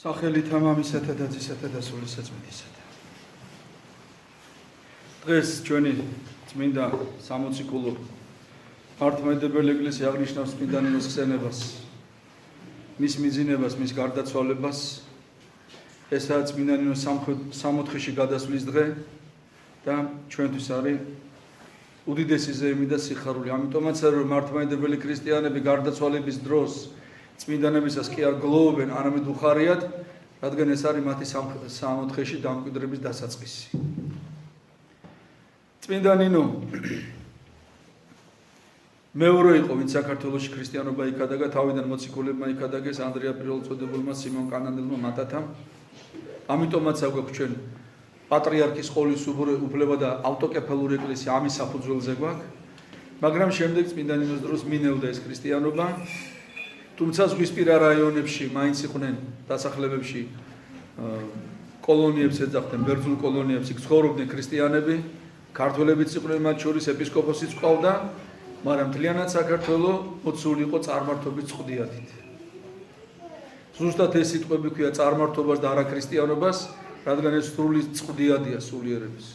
სახელით ამისათა და ძისათა და სულისაწმინდისათა. დღეს ჩვენი წმინდა 60 კულო მართლმადიდებელი ეკლესია აღნიშნავს წმინდა ნინოს ხსენებას, მის მიძინებას, მის გარდაცვალებას. ესაა წმინდა ნინოს სამოთხეში გადასვლის დღე და ჩვენთვის არის უდიდესი ზეიმი და სიხარული. ამიტომაც რომ მართლმადიდებელი ქრისტიანები გარდაცვალების დროს წმინდანებისას კი არ გლოვობენ, არამედ უხარიათ, რადგან ეს არის მათი სამოთხეში დამკვიდრების დასაწყისი. წმინდა ნინო მეორე იყო, ვინც საქართველოში ქრისტიანობა იქადაგა, თავიდან მოციქულებმა იქადაგეს, ანდრია პირველწოდებულმა, სიმონ კანანელმა, მატათამ. ამიტომაც აგვაქვს ჩვენ პატრიარქის ყოლის უფლება და ავტოკეფალური ეკლესია ამის საფუძველზე გვაქვს, მაგრამ შემდეგ წმინდა ნინოს დროს მინევდა ეს ქრისტიანობა. თუმცა ზღვისპირა რაიონებში მაინც იყვნენ დასახლებებში კოლონიებს ეძახდნენ, ბერძნულ კოლონიებს იქ ცხოვრობდნენ ქრისტიანები, ქართველებიც იყვნენ მათ შორის, ეპისკოპოსიც ყავდა, მაგრამ მთლიანად საქართველო მოცული იყო წარმართობის წყვდიათით. ზუსტად ეს სიტყვები ქვია წარმართობას და არა ქრისტიანობას, რადგან ეს სრული წყვდიადია სულიერების.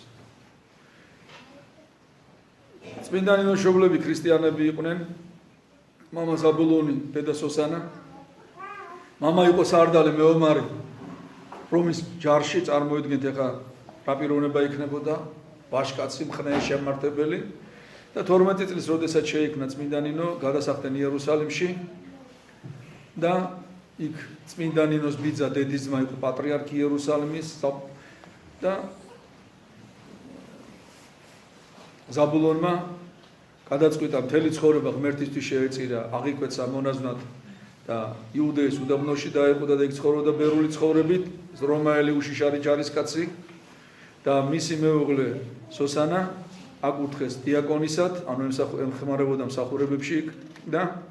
წმინდა ნინოს მშობლები ქრისტიანები იყვნენ, მამა ზაბულონი, დედა სოსანა. მამა იყო სარდალი, მეომარი, რომის ჯარში წარმოიდგენთ ახლა რა პიროვნება იქნებოდა, ვაჟკაცი, მხნე შემმარტებელი და 12 წლის როდესაც შეიქმნა წმინდა ნინო, გადასახდნენ იერუსალიმში და იქ წმინდა ნინოს ბიძა დედიზმა იყო პატრიარქი იერუსალიმის და ზაბულონმა გადაწყვიტა მთელი ცხოვრება ღმერთისთვის შეეწირა, აღიკვეცა მონაზვნად და იუდეის უდაბნოში დაეყო და იქ ცხოვრობდა ბერული ცხოვრებით, რომაელი უშიშარი ჯარისკაცი და მისი მეუღლე სოსანა აკურთხეს დიაკონისად, ანუ ემხმარებოდა მსახურებებში იქ და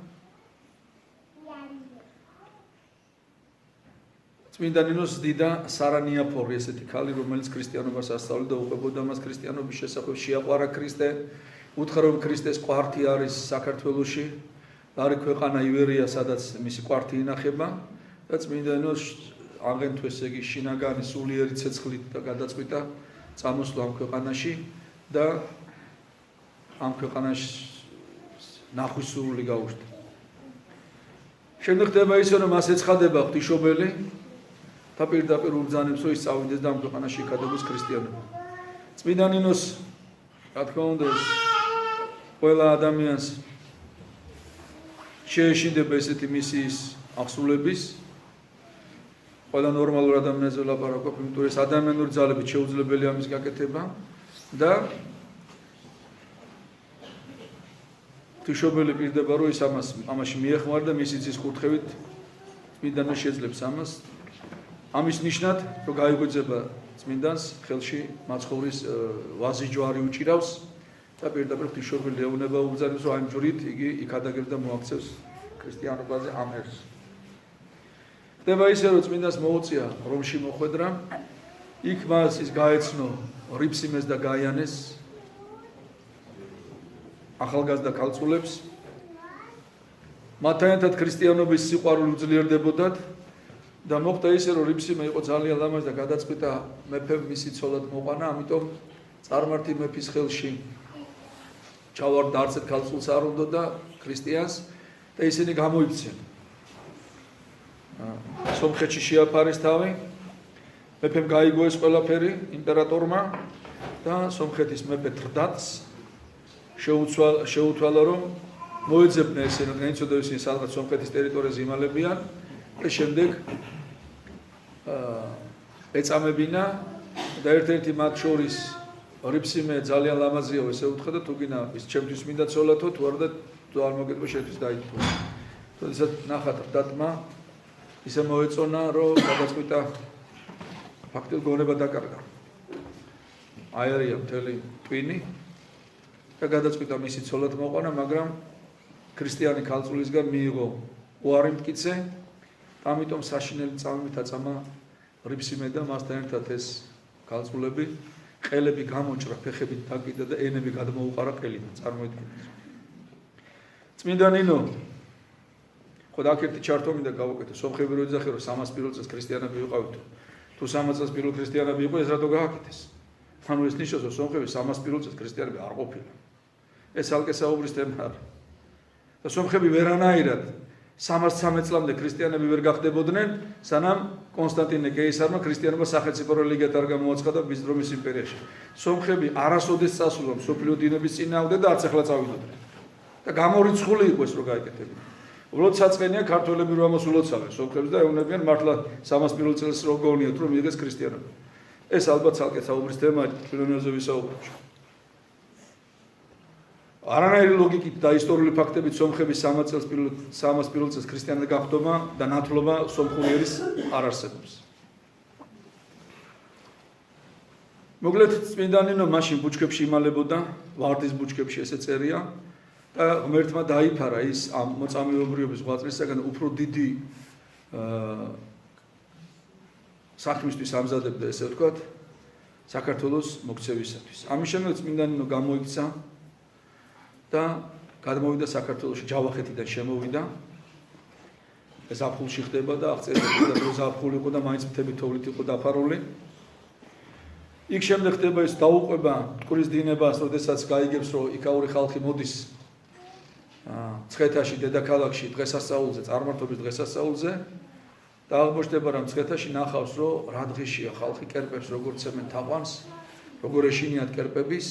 წმინდა ნინოს დიდა სარა ნიაფორი, ესეთი ქალი, რომელიც ქრისტიანობას ასწავლიდა და უყვებოდა მას ქრისტიანობის შესახებ, შეაყვარა ქრისტე, უთხრა რომ ქრისტეს კვართი არის საქართველოში, არის ქვეყანა ივერია, სადაც მისი კვართი ინახება და წმინდა ნინოს აღენთვეს იგი შინაგანი სულიერი ცეცხლით და გადაწყვიტა წამოსვლა ამ ქვეყანაში და ამ ქვეყანაში ნახვის სურვილი გაუჩნდა. შემდეგ ხდება ისე, რომ მას ეცხადება ღვთისმშობელი და პირდაპირ უბრძანებს, რომ ის წავიდეს და ამ ქვეყანაში იქადაგოს ქრისტიანობა. წმინდა ნინოს, რა თქმა უნდა, ყველა ადამიანს შეეშინდება ესეთი მისიის აღსრულების, ყველა ნორმალურ ადამიანზე ვლაპარაკობ, იმიტომ რომ ეს ადამიანური ძალებით შეუძლებელია ამის გაკეთება და ღვთისმშობელი პირდება, რომ ის ამაში მიეხმარება და მისი ძის კურთხევით წმინდანმა შეძლებს ამას. ამის ნიშნად, რომ გაიგვეძება წმინდანს ხელში მაცხოვრის ვაზი ჯვარი უჭირავს და პირდაპირ ღვთისმშობელი ეუბნება, უბრძანებს, რომ ამ ჯვრით იგი იქადაგებს და მოაქცევს ქრისტიანობაზე ამ ერს. ხდება ისე, რომ წმინდანს მოუწია რომში მოხვედრა, იქ მას ის გაეცნო რიფსიმეს და გაიანეს, ახალგაზრდა ქალწულებს, მათთან ერთად ქრისტიანობის სიყვარული უძლიერდებოდათ და მოხდა ისე, რომ რიფსიმე იყო ძალიან ლამაზი და გადაწყვიტა მეფემ მისი ცოლად მოყვანა, ამიტომ წარმართი მეფის ხელში ჩავარდა, არცეთ ქალწულს არ უნდა და ქრისტიანს და ისინი გამოიქცნენ. სომხეთში შეაფარეს თავი, მეფემ გაიგო ეს ყველაფერი იმპერატორმა და სომხეთის მეფე თრდატს შეუთვალა, რომ მოეძებნა ესენი, რადგან იცოდა ისინი სადღაც სომხეთის ტერიტორიაზე იმალებიან და შემდეგ ეწამებინა და ერთ-ერთი მათ შორის რიფსიმე ძალიან ლამაზია, ესე უთხრა და თუ გინდა ის ჩემთვის მინდა ცოლათო, თუ არა და თუ არ მოგეთქვა შეთვის დაითქვა. როდესაც ნახა თრდატმა ისე მოეწონა, რომ გადაწყვიტა ფაქტობრივად გონება დაკარგა. აერია მთელი ტვინი და გადაწყვიტა მისი ცოლად მოყვანა, მაგრამ ქრისტიანი ქალწულისგან მიიღო უარი მტკიცე, ამიტომ საშინელი წამებით აწამა რიფსიმე და მასთან ერთად ეს ქალწულები, ყელები გამოჭრა, ფეხებით დაკიდა და ენები გადმოუყარა ყელიდან, წარმოიდგინეთ. წმინდა ნინო ხოდა აქ ერთი ჩართო მინდა გავაკეთო. სომხები რო იძახე რომ 301 წელს ქრისტიანები ვიყავით. თუ 300 წელს პირველ ქრისტიანები იყო, ეს რატო გააკეთეს? ანუ ეს ნიშნავს რომ სომხები 301 წელს ქრისტიანები არ ყოფილან. ეს ალკე საუბრის თემა არა. და სომხები ვერანაირად 313 წლამდე ქრისტიანები ვერ გახდებოდნენ, სანამ კონსტანტინე კეისარმა ქრისტიანობა სახელმწიფო რელიგიად არ გამოაცხადა ბიზანტიის იმპერიაში. სომხები არასოდეს წასულან მსოფლიო დინების წინააღმდეგ და არც ახლა წავიდოდნენ. და გამორიცხული იყო ეს რო გააკეთებინა. უბრალოდ საწყენია ქართველები რომ ამას ულოცავენ სომხებს და ეუბნებიან მართლა 301 წელს რო გონიათ რომ მიიღეს ქრისტიანობა. ეს ალბათ ცალკე საუბრის თემაა ფილონეოზე ვისაუბრებთ. არანაირი ლოგიკით და ისტორიული ფაქტებით სომხების 301 წელს ქრისტიანად გახდომა და ნათლობა სომხური ერის არ არსებობს. მოკლედ წმინდანინო მაშინ ბუჩქებში იმალებოდა, ვარდის ბუჩქებში ესე წერია და ღმერთმა დაიფარა ის ამ მოწამეობრიობის ღვაწლისაგან უფრო დიდი საქმისთვის ამზადებდა ესე ვთქვათ საქართველოს მოქცევისათვის. ამის შემდეგ წმინდანინო გამოიქცა და გადმოვიდა საქართველოში, ჯავახეთიდან შემოვიდა. ეს ზაფხულში ხდება და აღწერდება რომ ზაფხული იყო და მაინც მთები თოვლით იყო დაფარული. იქ შემდეგ ხდება ეს დაუყვება მტკვრის დინებას, როდესაც გაიგებს რომ იქაური ხალხი მოდის მცხეთაში დედაქალაქში დღესასწაულზე, წარმართობის დღესასწაულზე და აღმოჩნდება რომ მცხეთაში ნახავს რომ რა დღეშია ხალხი კერპებს როგორ ცემენ თაყვანს, როგორ ეშინიათ კერპების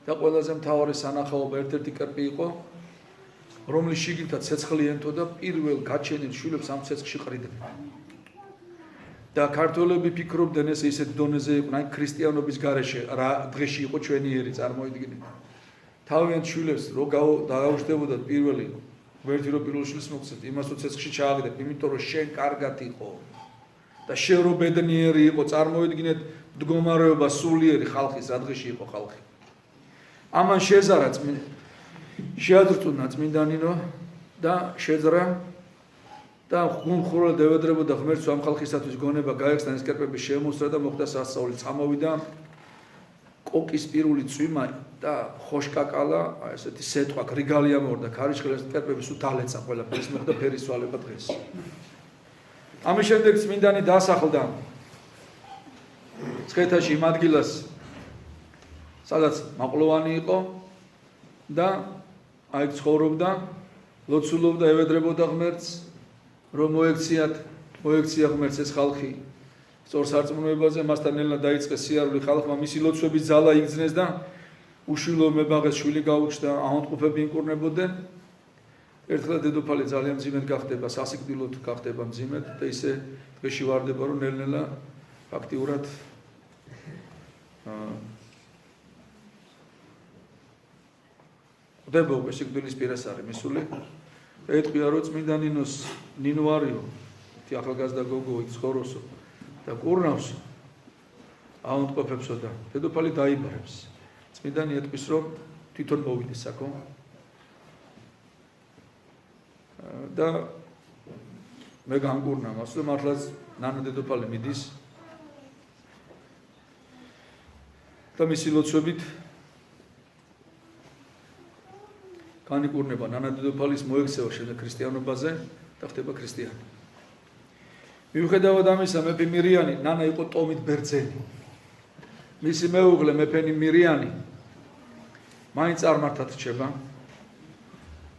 და ყველაზე მთავარი სანახაობა ერთ-ერთი კერპი იყო, რომლის შიგნითაც ცეცხლი ენთო და პირველ გაჩენილ შვილებს ამ ცეცხლში ყრიდნენ. და ქართველები ფიქრობდნენ ეს ისეთ დონეზე იყო, აი ქრისტიანობის გარეშე რა დღეში იყო ჩვენი ერი წარმოიდგინეთ. თავიანთ შვილებს რო დააუშვებოდათ პირველი ღმერთი რო პირველ შვილს მოგცეთ, იმას რო ცეცხლში ჩააგდეთ, იმიტომ რომ შენ კარგად იყო და შენ რო ბედნიერი იყო, წარმოიდგინეთ მდგომარეობა სულიერი ხალხის რა დღეში იყო ხალხი. ამან შეზარა შეადრწუნა წმინდანინო და შეძრა და ხუმხურად ევედრებოდა ღმერთს ამ ხალხისათვის გონება გაექცნა ეს კერპები შემოსრა და მოხდა სასწაული წამოვიდა კოკის პირული წვიმა და ხოშკაკალა ესეთი სეტყვა გრიგალია მორდა ქარიშხლის კერპები სულ დალეცა ყველაფერს მოხდა ფერისვალება დღეს. ამის შემდეგ წმინდანი დასახლდა მცხეთაში იმ ადგილას სადაც მაყლოვანი იყო და აი ცხოვრობდა, ლოცულობდა, ევედრებოდა ღმერთს, რომ მოექცია ღმერთს ეს ხალხი სწორ სარწმუნოებაზე, მასთან ელნა დაიწყეს სიარული ხალხმა, მისი ლოცვების ძალა იგრძნეს და უშვილო მებაღეს შვილი გაუჩნდა, ავადმყოფები ინკურნებოდნენ. ერთხელ დედოფალი ძალიან მძიმედ გახდება, სასიკვდილოდ გახდება მძიმედ და ისე დღეში ვარდება, რომ ნელ-ნელა ფაქტიურად ხდება სიკვდილის პირას არის მისული. ეტყვია რომ წმინდა ნინო არიო, თი ახალგაზრდა გოგო იქ ცხოვროსო და კურნავსო ავადმყოფებსო და დედოფალი დაიბარებს. წმინდანი ეტყვის რომ თვითონ მოვიდეს აქო და მე გამკურნა მას და მართლაც ნანა დედოფალი მიდის და მისი ლოცვებით განიკურნება ნანა დედოფალის მოექცევა შემდეგ ქრისტიანობაზე და ხდება ქრისტიანი. მიუხედავად ამისა მეფე მირიანი ნანა იყო ტომით ბერძენი. მისი მეუღლე მეფე მირიანი მაინც არ მართად რჩება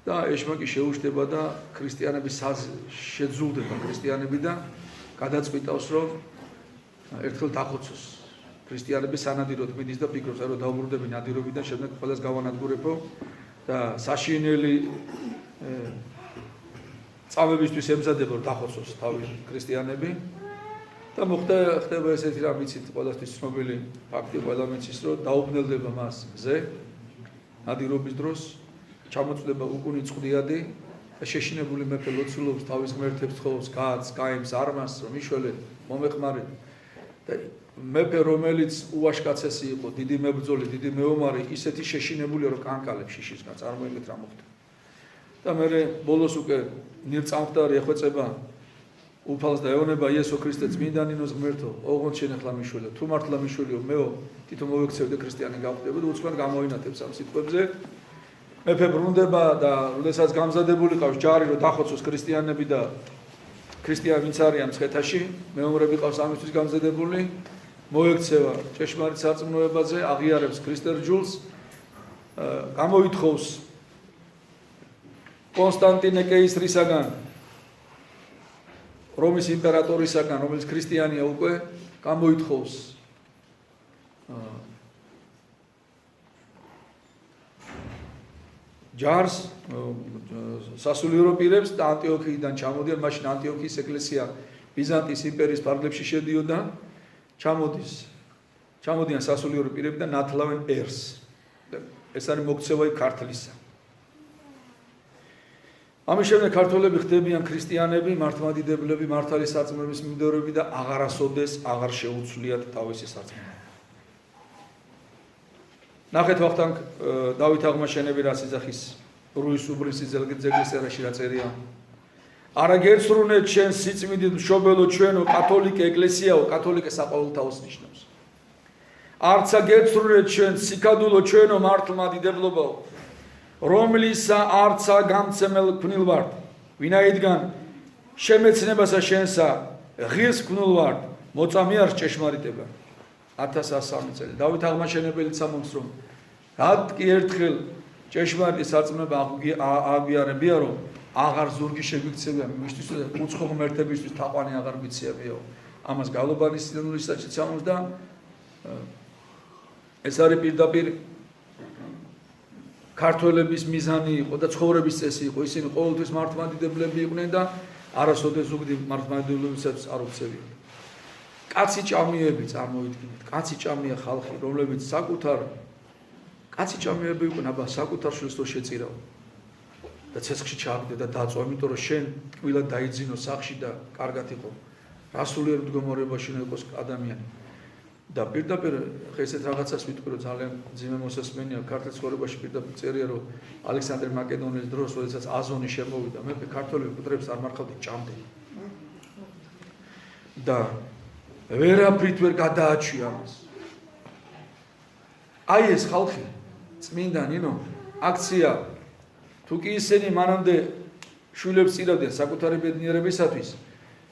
და ეშმაკი შეუშდება და ქრისტიანების შეძულდება ქრისტიანები და გადაწყვიტავს რომ ერთხელ დახოცოს. ქრისტიანები სანადიროდ მიდის და ფიქრობს რომ დაუბრუნდები ნადირობიდან შემდეგ ყველას გავანადგურებო და საშინელი წამებისთვის ემზადება რომ დახოცოს თავი ქრისტიანები და ხდება ესეთი რამ იცით ყველასთვის ცნობილი ფაქტი ყველა მეცის რომ დაუბნელდება მას მზე ნადირობის დროს ჩამოწდება უკუნი წყდიადი და შეშინებული მეფე ლოცულობს თავის ღმერთებს თხოვს კაცს გაიმს არმას რომ იშველე მომეხმარეთ და მეფე რომელიც უაშკაცესი იყო დიდი მებრძოლი დიდი მეომარი ისეთი შეშინებულია რომ კანკალებს შიშისგან წარმოიდგეთ რა მოხდა და მე ბოლოს უკვე ნირწამხდარი ეხვეწება უფალს და ეონება იესო ქრისტე წმინდანინოს ღმერთო ოღონდ შენ ახლა მიშველე თუ მართლა მიშველიო მეო თვითონ მოვექცევდე ქრისტიანი გავხდები და უცბად გამოინათებს ამ სიტყვებზე მეფე ბრუნდება და როდესაც გამზადებული ყავს ჯარი რომ დახოცოს ქრისტიანები და ქრისტიანი ვინც არიან მცხეთაში, მეომრები ყავს ამისთვის გამზადებული, მოექცევა ჭეშმარიტ სარწმუნოებაზე, აღიარებს ქრისტერჯულს, გამოითხოვს კონსტანტინე კეისრისაგან, რომის იმპერატორისაგან, რომელიც ქრისტიანია უკვე, გამოითხოვს ჯარს, სასულიერო პირებს და ანტიოქიიდან ჩამოდიან, მაშინ ანტიოქიის ეკლესია ბიზანტიის იმპერიის ფარგლებში შედიოდა, ჩამოდიან სასულიერო პირები და ნათლავენ ერს. ეს არის მოქცევა ქართლისა. ამის შემდეგ ქართველები ხდებიან ქრისტიანები, მართლმადიდებლები, მართალი სარწმუნოების მიმდევრები და აღარასოდეს აღარ შეუცვლიათ თავისი სარწმუნოება. ნახეთ ვახტანგ დავით აღმაშენები რა სიძახის რუის უბრისის ძეგლის წერაში რა წერია. არა გერცრუნეთ შენ სიწმინდით მშობელო ჩვენო კათოლიკე ეკლესიაო, კათოლიკე საყოველთაოს ნიშნავს. არცა გერცრუნეთ შენ სიკადულო ჩვენო მართლმადიდებლობაო, რომლისა არცა გამცემელ ქვნილ ვართ, ვინაიდან შემეცნებასა შენსა ღირს ქვნილ ვართ, მოწამიარ ჭეშმარიტება. 1103 წელი. დავით აღმაშენებელი წამოწს რომ რატკი ერთხელ ჭეშმარიტი სარწმუნოება აღგვიარებია რომ აღარ ზურგი შეგვიქცევია მისთვის და უცხო ღმერთებისთვის თაყვანი აღარ გვიციებიო. ამას გალობანის სინოდის საწამოს და ეს არის პირდაპირ ქართველების მიზანი იყო და ცხოვრების წესი იყო. ისინი ყოველთვის მართლმადიდებლები იყვნენ და არასოდეს ზუგდი მართლმადიდებლობისათვის არ უქცევიათ. კაცი ჭამიები წარმოიდგინეთ, კაცი ჭამია ხალხი, რომლებიც კაცი ჭამიები იყვნენ, აბა საკუთარ შვილს რო შეწირავ და ცეცხლში ჩააგდე და დაწვა, იმიტომ რომ შენ ტკბილად დაიძინო სახში და კარგად იყო. რა სულიერ მდგომარეობაში უნდა იყოს ადამიანი. და პირდაპირ ესეთ რაღაცას ვიტყვი რომ ძალიან ძიმე მოსასმენია ქართლის ცხოვრებაში პირდაპირ წერია რომ ალექსანდრე მაკედონელის დროს, როდესაც აზონი შემოვიდა, მეფე ქართველები კუტრებს არ მარხავდნენ ჭამდნენ. და ვერაფრით ვერ გადააჩვია ამას. აი ეს ხალხი წმინდა ნინო აქცია თუ კი ისინი მანამდე შვილებს წირავდნენ საკუთარი ბედნიერებისათვის,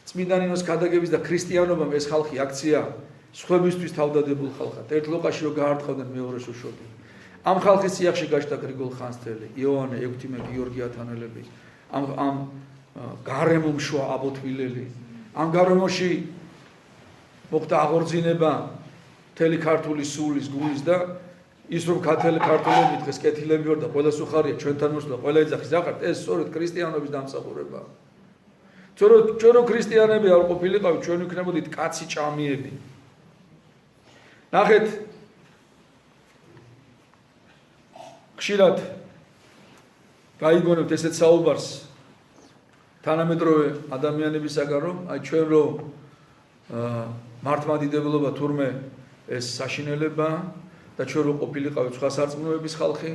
წმინდა ნინოს გადაგების და ქრისტიანობამ ეს ხალხი აქცია სხვებისთვის თავდადებულ ხალხად. ერთ ლოყაში რო გაარტყავდნენ მეორეს უშორდნენ. ამ ხალხის სიახში გაჩნდა გრიგოლ ხანძთელი, იოანე ექვთიმე გიორგი ათანელები, ამ გარემომშვა აბოთვილელი, ამ გარემოში მოხდა აღორძინება მთელი ქართული სულის გულის და ის რომ ქართველები დღეს კეთილები ვარ და ყველას უხარია ჩვენთან მოსვლა და ყველა ეძახის აღართ, ეს სწორედ ქრისტიანობის დამსახურებაა. ჩვენ რო ქრისტიანები არ ყოფილიყავით, ჩვენ ვიქნებოდით კაცი ჭამიები. ნახეთ ხშირად გაიგონებთ ესეთ საუბარს თანამედროვე ადამიანებისაგან რომ აი ჩვენ რომ მართლმადიდებლობა თურმე ეს საშინელება და ჩვენ რო ყოფილიყავით სხვა სარწმუნოების ხალხი,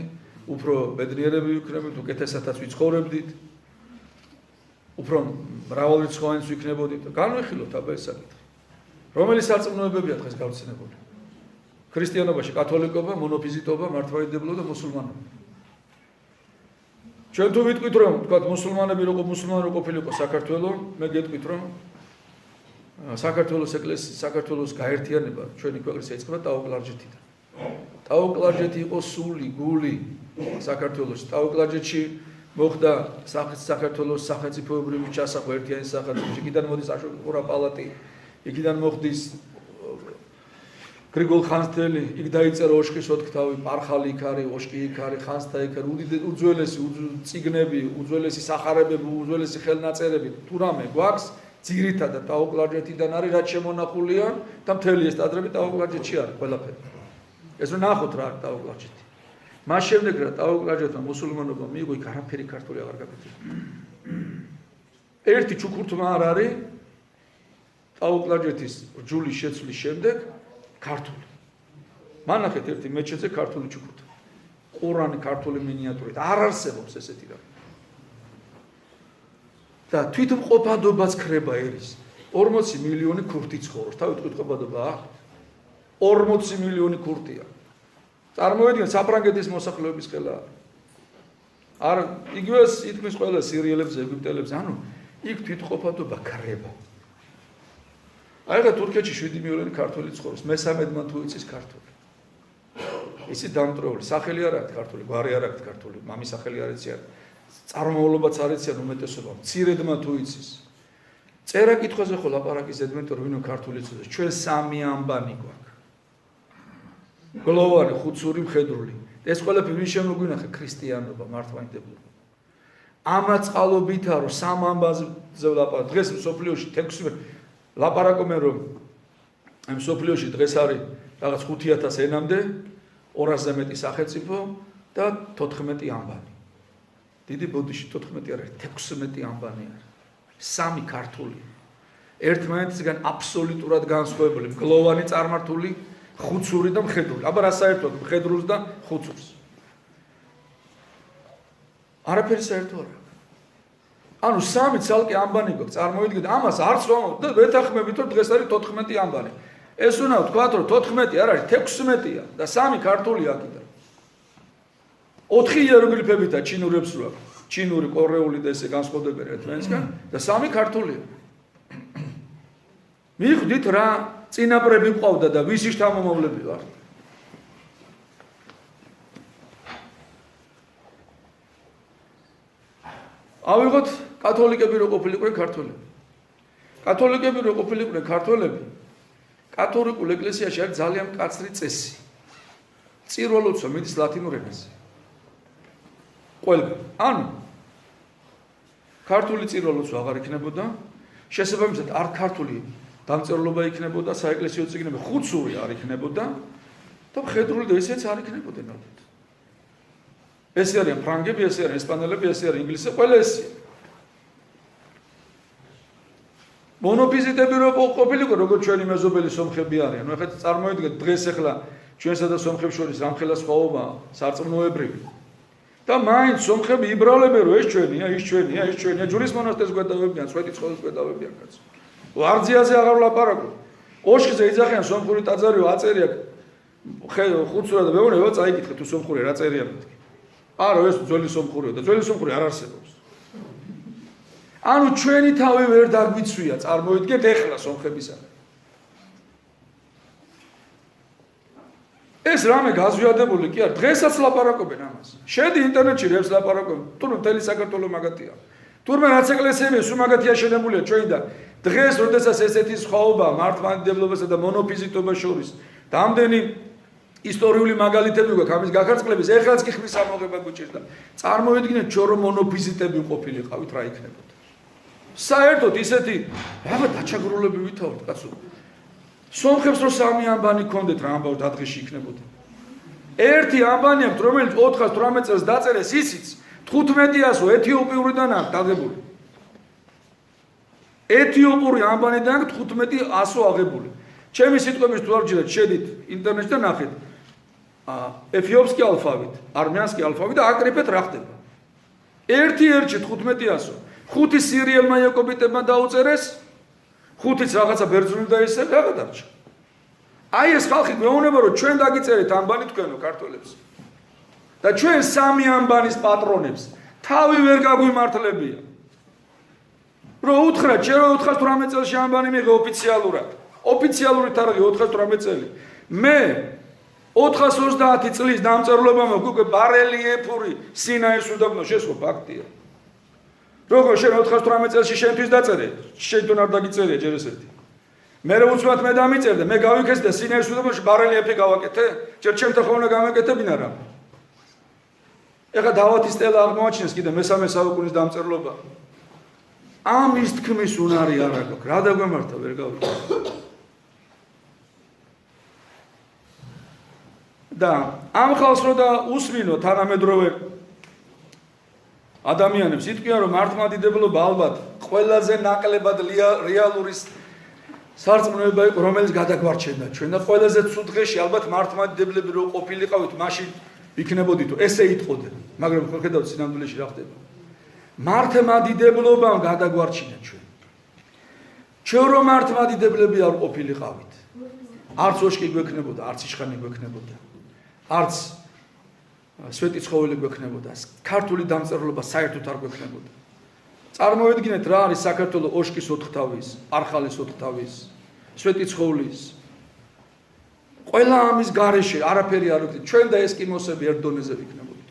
უფრო ბედნიერები ვიქნებით, უკეთესათაც ვიცხოვრებდით, უფრო მრავალრიცხოვანიც ვიქნებოდით. განვიხილოთ აბა ეს საკითხი. რომელი სარწმუნოებებია დღეს გავრცელებული? ქრისტიანობაში კათოლიკობა, მონოფიზიტობა, მართლმადიდებლობა და მუსულმანობა. ჩვენ თუ ვიტყვით რომ თქვათ მუსულმანები რო ყოფილიყო საქართველოს, მე გეტყვით რომ საქართველოს ეკლესიის, საქართველოს გაერთიანება ჩვენი ქვეყნის ეწყება ტაო-კლარჯეთიდან. ტაო-კლარჯეთი იყო სული, გული საქართველოს. ტაო-კლარჯეთში მოხდა საქართველოს სახელმწიფოებრივი ჩასახვა ერთიანი სახელმწიფოში. იქიდან მოდის აშოტყურა პალატი, იქიდან მოხდის გრიგოლ ხანძთელი, იქ დაიწერა ოშკის ოთხთავი, პარხალი იქ არის, ოშკი იქ არის, ხანძთა იქ არის, უძველესი წიგნები, უძველესი სახარებები, უძველესი ხელნაწერები, თუ რამე გვაქვს, ძირითადად ტაო-კლარჯეთიდან არის, რაც შემონახულია და მთელი ეს ტაძრები ტაო-კლარჯეთში არის ყველაფერი. ეს რომ ნახოთ რა არის ტაო-კლარჯეთი. მას შემდეგ რა ტაო-კლარჯეთმა მუსულმანობა მიიღო, იქ არაფერი ქართული აღარ გაკეთდა. ერთი ჩუქურთმა არ არის ტაო-კლარჯეთის რჯულის შეცვლის შემდეგ ქართული. მანახეთ ერთი მეჩეთზე ქართული ჩუქურთმა. ყურანი ქართული მინიატურით არ არსებობს ესეთი რამე. და თვითმყოფადობაც ხრება ერის. 40 მილიონი ქურთი ცხოვრობს. თავით თვითმყოფადობაა? 40 მილიონი ქურთია. წარმოიდგინეთ საფრანგეთის მოსახლეობის ხელა. არ იგივე ითქმის ყველა სირიელებს, ეგვიპტელებს, ანუ იქ თვითყოფადობა ქრება. აი რა თურქეთში 7 მილიონი ქართველი ცხოვრობს, მე-13 თუ იცის ქართული. ისი დამტრეული, სახელი არ აქვს ქართული, გვარი არ აქვს ქართული, მამის სახელი არ იციან. წარმომავლობაც არ იციან უმეტესობა, მცირედმა თუ იცის. წერა კითხვაზე ხო ლაპარაკი ზედმეტი რომ ვინო ქართული იცოდეს, ჩვენ 3 ამბანი გვაქვს. გლოვარი, ხუცური, მხედრული. ეს ყველაფერი ვინ შემოგვინახე ქრისტიანობა, მართლმადიდებლობა. ამაწყალობითა რომ 3 ამბაზე ლაპარაკ. დღეს სოფლიოში 6 ლაპარაკობენ რომ ამ სოფლიოში დღეს არის რაღაც 5000 ენამდე 200-ზე მეტი სახელმწიფო და 14 ამბანი. დიდი ბოდიში 14 არ არის, 16 ამბანი არის. 3 ქართული. ერთმანეთისგან აბსოლუტურად განსხვავებული, მგლოვანი წარმართული, ხუცური და მხედრული. აბა რა საერთოდ მხედრულს და ხუცურს? არაფერი საერთო არ აქვს. ანუ 3 ცალკე ამბანი გვაქვს, წარმოიდგინეთ, ამას არც და ვეთანხმებით რომ დღეს არის 14 ამბანი. ეს უნდა ვთქვათ რომ 14 არ არის, 16-ია და 3 ქართულია კიდევ. 4 იეროგლიფებითა ჩინურებს რო აქვს. ჩინური, კორეული და ესე განსხვავდება ერთმანეთისგან და 3 ქართულია. მიხვდით რა წინაპრები ყავდა და ვისი შთამომავლები ვართ. ავიღოთ კათოლიკები რო ყოფილიყვნენ ქართველები. კათოლიკები რო ყოფილიყვნენ ქართველები, კათოლიკურ ეკლესიაში არის ძალიან მკაცრი წესი. წირვა-ლოცვა მიდის ლათინურ ენაზე. ყველგან. ანუ ქართული წირვა-ლოცვა აღარ იქნებოდა, შესაბამისად არ ქართული დამწერლობა იქნებოდა, საეკლესიო წიგნები ხუცური არ იქნებოდა და მხედრული და ესეც არ იქნებოდნენ ალბათ. ესე არიან ფრანგები, ესე არიან ესპანელები, ესე არის ინგლისები, ყველა ესე. მონოფიზიტები რო ყოფილიყო, როგორც ჩვენი მეზობელი სომხები არიან. ნუ ეხლა წარმოიდგინეთ დღეს ეხლა ჩვენსა და სომხებს შორის რამხელა სხვაობაა სარწმუნოებრივი. და მაინც სომხები იბრალებენ რომ ეს ჩვენია, ის ჩვენია, ის ჩვენია, ჯვრის მონასტერს გვედავებიან, სვეტი წყალს გვედავებიან კაცო. ვარძიაზე აღარ ვლაპარაკობ. ოშხზე იძახიან სომხური ტაძარი აწერია ხუცურად და მეუბნება წაიკითხე თუ სომხური რა წერია მეთქი. არა ეს ძველი სომხურია და ძველი სომხური არ არსებობს. ანუ ჩვენი თავი ვერ დაგვიცვია, წარმოიდგინეთ ეხლა სომხებისა. ეს რამე გაზვიადებული კი არ, დღესაც ლაპარაკობენ ამას. შედი ინტერნეტში რებს ლაპარაკობენ, თურმე მთელი საქართველო მაგათია. თურმე რაც ეკლესიები სულ მაგათია შენებულია ჩვენიდან. დღეს როდესაც ესეთი სხვაობა მართლმადიდებლობასა და მონოფიზიტობას შორის რამდენი ისტორიული მაგალითები გვაქვს ამის გახარწყლების, ეხლაც კი ხმის ამოღება გვჭირდა. წარმოიდგინეთ ჩვენ რომ მონოფიზიტები ყოფილიყავით რა იქნებოდა. საერთოდ ისეთი რა დაჩაგრულები ვითავთ კაცო. სომხებს რო 3 ამბანი ქონდეთ რა ამბავ დადღეში იქნებოდა. ერთი ამბანი აქვს რომელიც 418 წელს დაწერეს ისიც 1500-ო ეთიოპიურიდან აქვს დაგებული. ეთიოპური ამბანიდან აქვს 1500-ო აღებული. ჩემი სიტყვების თუ არ ჯერათ შედით ინტერნეტში და ნახეთ. ეფიოპსკი ალფავით, არმიანსკი ალფავით და აკრიფეთ რა ხდება. ერთი-ერთი 1500-ო. 5 სირიელმა იაკობიტებმა დაუწერეს, 5-იც რაღაცა ბერძნული და ესე რა გადარჩა. აი ეს ხალხი გვეუბნება რომ ჩვენ დაგიწერეთ ამბანი თქვენო ქართველებს. და ჩვენ 3 ამბანის პატრონებს თავი ვერ გაგვიმართლებია. რო უთხრა, შეიძლება 418 წელს ამბანი მიიღო ოფიციალურად. ოფიციალურით არ არის 418 წელი. მე 430 წლის დამწერლობა მაქვს უკვე ბარელიეფური სინაის უდაბნო შესხო ფაქტია. როგორ შენ 418 წელს შენთვის დაწერე, შენ თუნ არ დაგიწერია ჯერ ეს ერთი. მე რო უცბად მე დამიწერდე, მე გავიქეცი და სინაის უდაბნოში ბარელიეფი გავაკეთე, ჯერ ჩემთან ხომ უნდა გამეკეთებინა რა. ეხლა დავათის სტელა აღმოაჩინეს კიდე მე-3 საუკუნის დამწერლობა. ამის თქმის უნარი არ აქვს. რა დაგვემართა ვერ გავიქცე. და ამ ხალხს რო და უსმინო თანამედროვე ადამიანებს იტყვიან რომ მართლმადიდებლობა ალბათ ყველაზე ნაკლებად რეალური სარწმუნოება იყო რომელიც გადაგვარჩენდა ჩვენ და ყველაზე ცუდ დღეში ალბათ მართლმადიდებლები რო ყოფილიყავით მაშინ იქნებოდითო ესე იტყოდნენ მაგრამ ხო ხედავთ სინამდვილეში რა ხდება მართლმადიდებლობამ გადაგვარჩინა ჩვენ რომ მართლმადიდებლები არ ყოფილიყავით არც ოშკი გვექნებოდა არც იშხანი გვექნებოდა არც სვეტი ცხოველი გვექნებოდა. ქართული დამწერლობა საერთოდ არ გვექნებოდა. წარმოვიდგინეთ რა არის საქართველოს ოშკის 4 თავის, არხალის 4 თავის, სვეტი ცხოვლის. ყველა ამის გარეშე არაფერი არ ვიქნებოდა. ჩვენ და ესკიმოსები ერთ დონეზე ვიქნებოდით.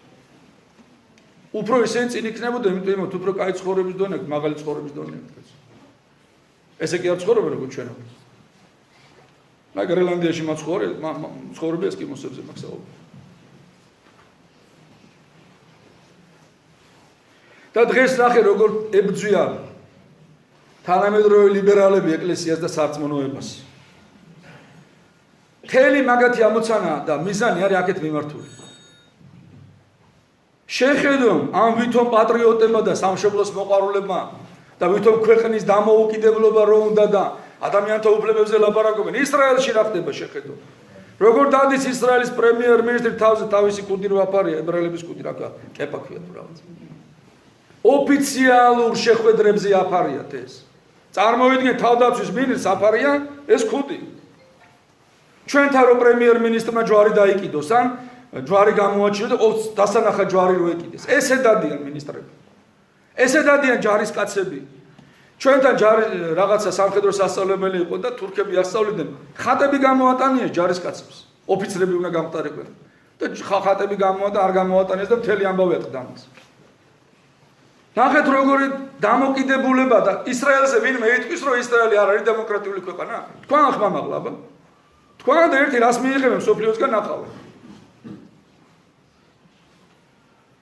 უფრო ისინი წინ იქნებოდა, იმიტომ რომ უფრო კაი ცხოვრების დონე, მაღალი ცხოვრების დონე აქვს. ესე კი არ ცხოვრობენ როგორც ჩვენ. მაგ გრენლანდიაში ცხოვრები ესკიმოსებზე მაგსაუბი. და დღეს ნახე როგორ ებძვიან თანამედროვე ლიბერალები ეკლესიას და სარწმუნოებას. მთელი მაგათი ამოცანა და მიზანი არის აქეთ მიმართული. შეხედონ ამ ვითომ პატრიოტებმა და სამშობლოს მოყვარულებმა და ვითომ ქვეყნის დამოუკიდებლობა რო უნდა და ადამიანთა უფლებებზე ლაპარაკობენ. ისრაელში რა ხდება შეხედო. როგორ დადის ისრაელის პრემიერ-მინისტრი თავზე თავისი კუდი რო აფარია, ებრაელების კუდი რა კეპა ქვია თუ რაღაც. ოფიციალურ შეხვედრებზე აფარიათ ეს. წარმოვიდგინეთ თავდაცვის მინისტრს აფარია ეს კუდი. ჩვენთან რო პრემიერ-მინისტრმა ჯვარი დაიკიდოს ან ჯვარი გამოაჩინა და დასანახად ჯვარი რო ეკიდეს. ესე დადიან მინისტრები. ესე დადიან ჯარისკაცები. ჩვენთან ჯარი რაღაცა სამხედრო სასწავლებელი იყო და თურქები ასწავლიდნენ. ხატები გამოატანიეს ჯარისკაცებს. ოფიცრები უნდა გამყარებენ. და ხატები გამოატა არ გამოატანეს და მთელი ამბავი ატყდამს. ნახეთ როგორი დამოკიდებულება და ისრაელზე ვინმე იტყვის რომ ისრაელი არ არის დემოკრატიული ქვეყანა? თქვენ ახმამაღლა აბა. თქვენ და ერთი რას მიიღებენ სოფლიოსგან ახალ.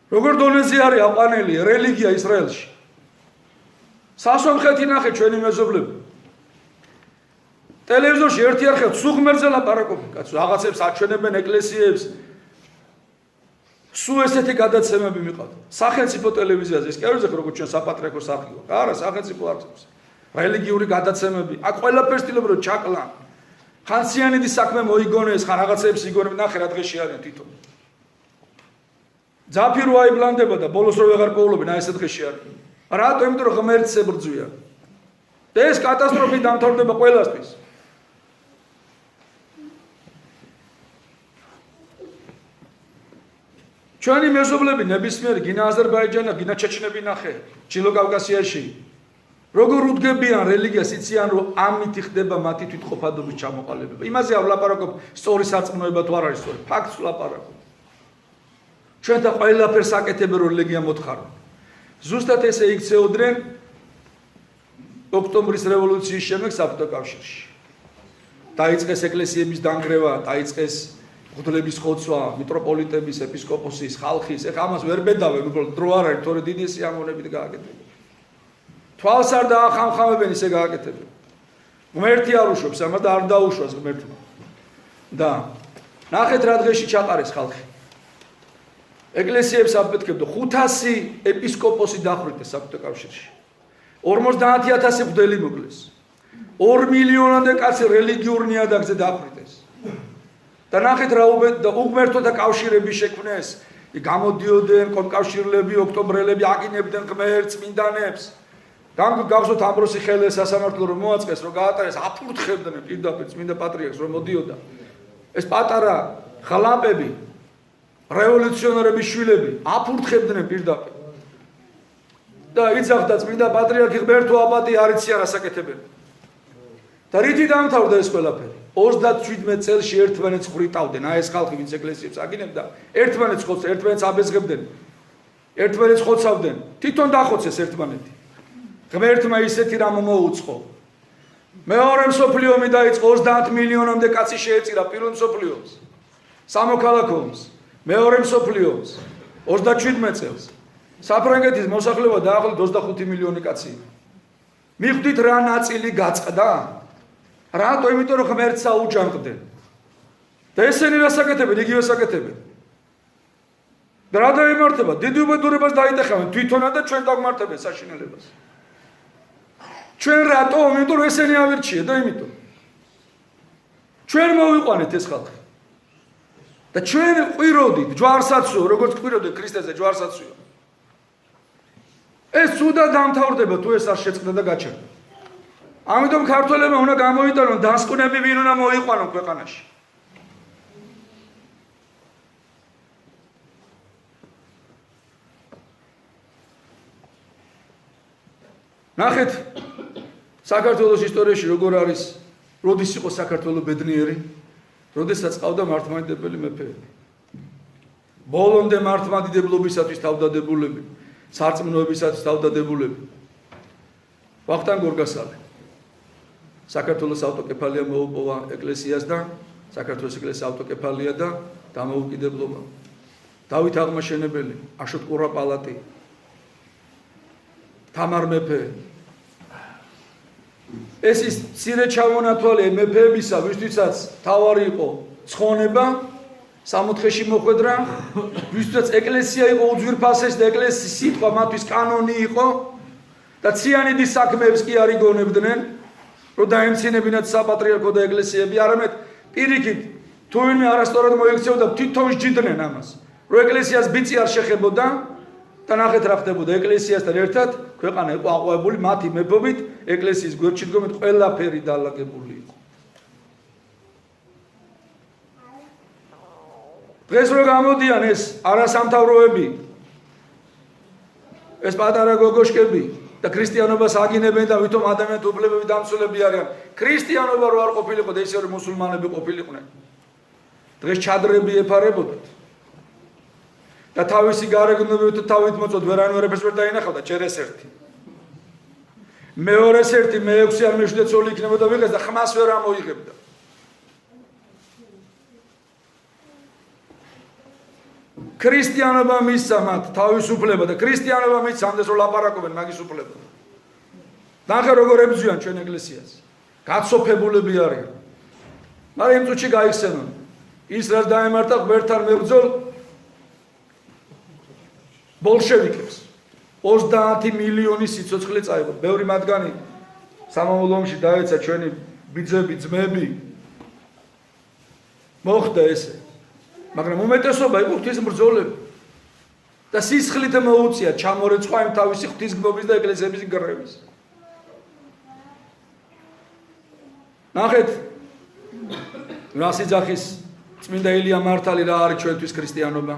როგორ დონეზე არის აყვანელი რელიგია ისრაელში? სასომხეთი ნახეთ ჩვენი მეზობლები. ტელევიზორში ერთი არხით სუღმერზე ლაპარაკობენ კაცო, რაღაცებს აჩვენებენ ეკლესიებს. სულ ესეთი გადაცემები მიყავდა. სახელმწიფო ტელევიზიაზე, ეს კი არ ვიცი როგორ ჩვენ საპატრიარქოს არქივი. არა, სახელმწიფო არქივს. რელიგიური გადაცემები. აქ ყველაფერს თილობ რომ ჩაკლან. ხანსიანიდის საქმე მოიგონეს, ხან რაღაცებს იგონებ, ნახე რა დღეში არიან თვითონ. ძაფირო აიბლანდება და ბოლოს რო ვეღარ პოულობენ, აი ესე დღეში არის. რატო? იმიტომ რომ ღმერთს ებრძვიან. და ეს კატასტროფი დამთავრდება ყველასთვის. ჩვენი მეზობლები ნებისმიერი გინა აზერბაიჯანა, გინა ჩეჩნები ნახე, ჩილო კავკასიაში. როგორ უდგებიან რელიგიას, იციან რომ ამით ხდება მათი თვითყოფადობის ჩამოყალიბება. იმაზე არ ვლაპარაკობ, სწორი სარწმუნოება თუ არ არის სწორი, ფაქტს ვლაპარაკობ. ჩვენ და ყველაფერს აკეთებენ რელიგია მოთხარონ. ზუსტად ესე იქცეოდნენ ოქტომბრის რევოლუციის შემდეგ საბჭოთა კავშირში. დაიწყეს ეკლესიების დანგრევა, დაიწყეს მღვდლების ხოცვა, მიტროპოლიტების, ეპისკოპოსის, ხალხის, ეხლა ამას ვერ ბედავენ, უბრალოდ დრო არ არის, თორე დიდი სიამოვნებით გააკეთებენ. თვალს არ დაახამხამებენ, ისე გააკეთებენ. ღმერთი არ უშვებს, ამას და არ დაუშვას ღმერთმა. და ნახეთ რა დღეში ჩაყარეს ხალხი. ეკლესიებს აფეთქებდა 500 ეპისკოპოსი დახვრიტეს საბჭოთა კავშირში. 50,000 მღვდელი მოკლეს. 2 მილიონამდე კაცი რელიგიურ ნიადაგზე დახვრიტეს. და ნახეთ რა უღმერთოთა კავშირები შექმნეს. გამოდიოდნენ კონკავშირლები, ოქტომბრელები, აკინებდნენ ღმერთს, წმინდანებს. გახსოვთ ამბროსი ხელეს სასამართლო რომ მოაწყეს, რომ გაატარეს, აფურთხებდნენ პირდაპირ წმინდა პატრიარქს რომ მოდიოდა. ეს პატარა ხალაპები, რევოლუციონერების შვილები აფურთხებდნენ პირდაპირ. და იცავდა წმინდა პატრიარქი ღმერთო აბატი არ იციან რას აკეთებენ. და რითი დამთავრდა ეს ყველაფერი? 37 წელში ერთმანეთს ხრიტავდნენ, აი ეს ხალხი ვინც ეკლესიებს აკინებდა, ერთმანეთს ხოცავდნენ, ერთმანეთს აბეზღებდნენ, ერთმანეთს ხოცავდნენ, თვითონ დახოცეს ერთმანეთი. ღმერთმა ისეთი რამ მოუწყო. მეორე მსოფლიო ომი დაიწყო, 30 მილიონამდე კაცი შეეწირა პირველ მსოფლიო ომს. სამოქალაქო ომს, მეორე მსოფლიო ომს, 37 წელს. საფრანგეთის მოსახლეობა დაახლოებით 25 მილიონი კაცი. მიხვდით რა ნაწილი გაწყდა? რატო? იმიტომ რომ ღმერთს აუჯანყდნენ. და ესენი რას აკეთებენ? იგივეს აკეთებენ. და რა დაემართება? დიდი უბედურებას დაიტეხავენ თვითონად და ჩვენ დაგმართებენ საშინელებას. ჩვენ რატო? იმიტომ რომ ესენი ავირჩიე და იმიტომ. ჩვენ მოვიყვანეთ ეს ხალხი. და ჩვენ ყვიროდით ჯვარსაცუო, როგორც ყვიროდით ქრისტეზე ჯვარსაცუო. ეს ცუდად დამთავრდება თუ ეს არ შეწყდა და გაჩერდა. ამიტომ ქართველებმა უნდა გამოიტანონ დასკვნები ვინ უნდა მოიყვანონ ქვეყანაში. ნახეთ საქართველოს ისტორიაში როგორ არის როდის იყო საქართველოს ბედნიერი როდესაც ყავდა მართლმადიდებელი მეფეები ბოლომდე მართლმადიდებლობისათვის თავდადებულები სარწმუნოებისათვის თავდადებულები ვახტანგ გორგასალი საქართველოს ავტოკეფალია მოუპოვა ეკლესიას და საქართველოს ეკლესიის ავტოკეფალია და დამოუკიდებლობა დავით აღმაშენებელი აშოტ ყურაპალატი თამარ მეფე ეს ის მცირე ჩამონათვალე მეფეებისა ვისთვისაც თავარი იყო ცხონება სამოთხეში მოხვედრა ვისთვისაც ეკლესია იყო უძვირფასესი და ეკლესიის სიტყვა მათთვის კანონი იყო და ციანიდის საქმეებს კი არ იგონებდნენ რომ დაემცინებინათ საპატრიარქო და ეკლესიები არამედ პირიქით თუ ვინმე არასწორად მოიქცეოდა თვითონ სჯიდნენ ამას რომ ეკლესიას ბიცი არ შეხებოდა და ნახეთ რა ხდებოდა ეკლესიასთან ერთად ქვეყანა იყო აყვავებული მათი მეფობით ეკლესიის გვერდში დგომით ყველაფერი დალაგებული იყო დღეს რო გამოდიან ეს არასამთავროები ეს პატარა გოგოშკები და ქრისტიანობას აგინებენ და ვითომ ადამიანთა უფლებები დამცველები არიან ქრისტიანობა რო არ ყოფილიყო და ისე რომ მუსულმანები ყოფილიყვნენ დღეს ჩადრები ეფარებოდათ და თავისი გარეგნობით თავით მოწოდ ვერანვერებს ვერ დაინახავდა ჭერეს ერთი მეორეს ერთი მეექვსე არ მეშვიდე ცოლი იქნებოდა ვიღეს და ხმას ვერ ამოიღებდა ქრისტიანობა მისცა მათ თავისუფლება და ქრისტიანობა მისცა ამდენს რომ ლაპარაკობენ მაგის უფლება ნახე როგორ ებრძვიან ჩვენ ეკლესიას გაცოფებულები არიან მაგრამ იმ წუთში გაიხსენონ ის რაც დაემართა ღმერთთან მებრძოლ ბოლშევიკებს 30 მილიონი სიცოცხლე წაიღო ბევრი მათგანი სამამულო ომში დაეცა ჩვენი ბიძები ძმები მოხდა ესე მაგრამ უმეტესობა იყო ღვთისმბრძოლები და სისხლით მოუწია ჩამორეცხვა იმ თავისი ღვთისგმობის და ეკლესიების გრევის ნახეთ რა სიძახის წმინდა ილია მართალი რა არის ჩვენთვის ქრისტიანობა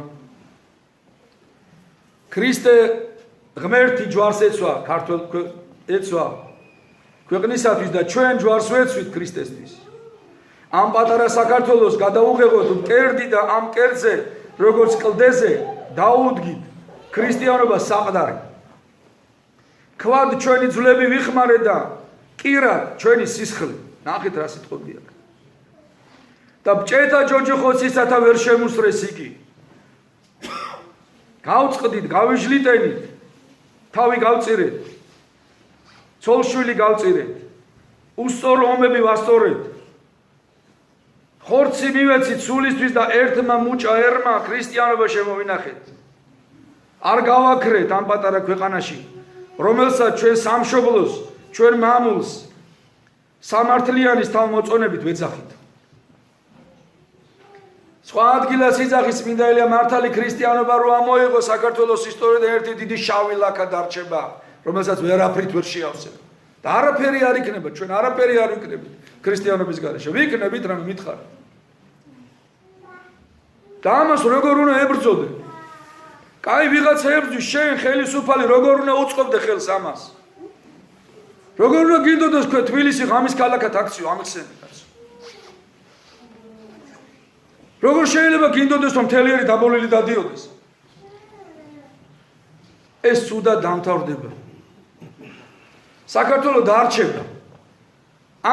ქრისტე ღმერთი ჯვარს ეცვა ქართულ ეცვა ქვეყნისათვის და ჩვენ ჯვარს ვეცვით ქრისტესთვის ამ პატარა საქართველოს გადაუღებოთ მკერდი და ამ მკერდზე როგორც კლდეზე დაუდგით ქრისტიანობა საყდარი ქვად ჩვენი ძვლები ვიხმარე და კირად ჩვენი სისხლი ნახეთ რა სიტყვები აქვს და ბჭეთა ჯოჯოხოცისათა ვერ შემუსრეს იგი გავწყდით გავიჟლიტენით თავი გავწირეთ ცოლშვილი გავწირეთ უსწორო ომები ვასწორეთ ხორცი მივეცით სულისთვის და ერთმა მუჭა ერმა ქრისტიანობა შემოვინახეთ არ გავაქრეთ ამ პატარა ქვეყანაში რომელსაც ჩვენ სამშობლოს ჩვენ მამულს სამართლიანის თავმოწონებით ვეძახით სხვა ადგილას იძახის წმინდა ელია მართალი ქრისტიანობა რო ამოიღო საქართველოს ისტორიიდან ერთი დიდი შავი ლაქა დარჩება რომელსაც ვერაფრით ვერ შეავსებ და არაფერი არ იქნება ჩვენ არაფერი არ ვიქნებით ქრისტიანობის გარეშე ვიქნებით რამე მითხარით და ამას როგორ უნდა ებრძოდე კაი ვიღაცა ებრძვის შენ ხელისუფალი როგორ უნდა უწყობდე ხელს ამას როგორ უნდა გინდოდეს თქვენ თბილისი ღამის ქალაქად აქციო ამიხსენეთ როგორ შეიძლება გინდოდეს რომ მთელი ერი დაბოლილი დადიოდეს ეს სუდა დამთავრდება საქართველოს დარჩება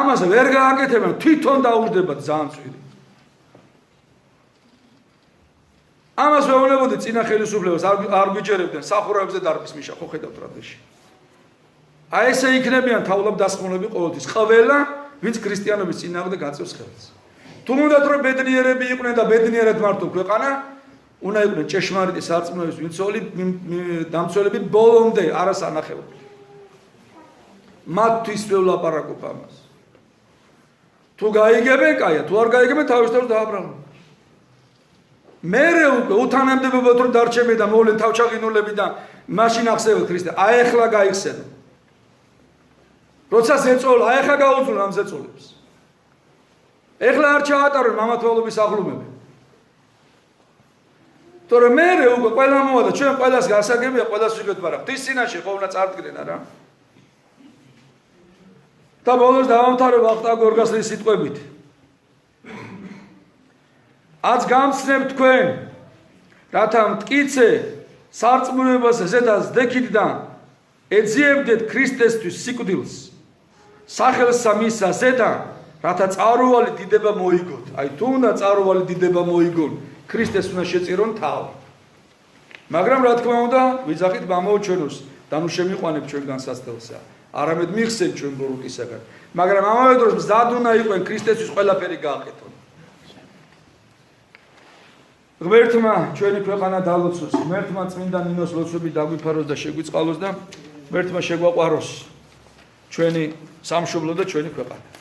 ამას ვერ გააკეთებენ თვითონ დაუждდება ძალიან წვირი ამას ვეუბნებოდი წინა ხელისუფლებას არ გვიჯერებდნენ სახურავებზე დარბის მიშა ხო ხედავთ რა დღეში აი ესე იქნებიან თავლაბდასხმულები ყოველთვის ყველა ვინც ქრისტიანობის წინააღმდეგ გაწევს ხელს თუნდაც რომ ბედნიერები იყვნენ და ბედნიერად მართულ ქვეყანა უნდა იყვნენ ჭეშმარიტი სარწმუნოების მიცოლი დამცველები ბოლომდე არასანახეობ მათთვის ველაპარაკობ ამას თუ გაიგებენ კაია თუ არ გაიგებენ თავის თავს დააბრალონ მერე უკვე უთანამდებობად რომ დარჩები და მოვლენ თავჩაღინულები და მაშინ ახსენებთ ქრისტე აი ახლა გაიხსენო როცა ზეწოლა აი ახლა გაუძულო ამ ზეწოლებს ეხლა არ ჩაატარონ მამათვალობის აღლუმები. თორე მერე უკვე ყველა მოვადა ჩვენ ყველას გასაგებია ყველას ვიგებთ მაგრამ ღვთის წინაშე ხო უნდა წარდგნენ არა? და ბოლოს დავამთავრებ ახტა გორგასლის სიტყვებით. აც გამცნებ თქვენ, რათა მტკიცე სარწმუნოებას ზედაც დექიდდან ეძიებდეთ ქრისტესთვის სიკვდილს, სახელსა მისა ზედან, რათა წარუვალი დიდება მოიგოთ. აი თუ უნდა წარუვალი დიდება მოიგონ, ქრისტეს უნდა შეწირონ თავი. მაგრამ რა თქმა უნდა, ვიძახით გამოუჩვენოს და ნუ შემიყვანებ ჩვენგან სასწაულსა. არამედ მიხსენ ჩვენ ბოროტისაგან. მაგრამ ამავე დროს მზად უნდა იყვენ ქრისტესთვის ყველაფერი გააკეთონ. ღმერთმა ჩვენი ქვეყანა დალოცოს, ღმერთმა წმინდა ნინოს ლოცვები დაგვიფაროს და შეგვიწყალოს და ღმერთმა შეგვაყვაროს ჩვენი სამშობლო და ჩვენი ქვეყანა.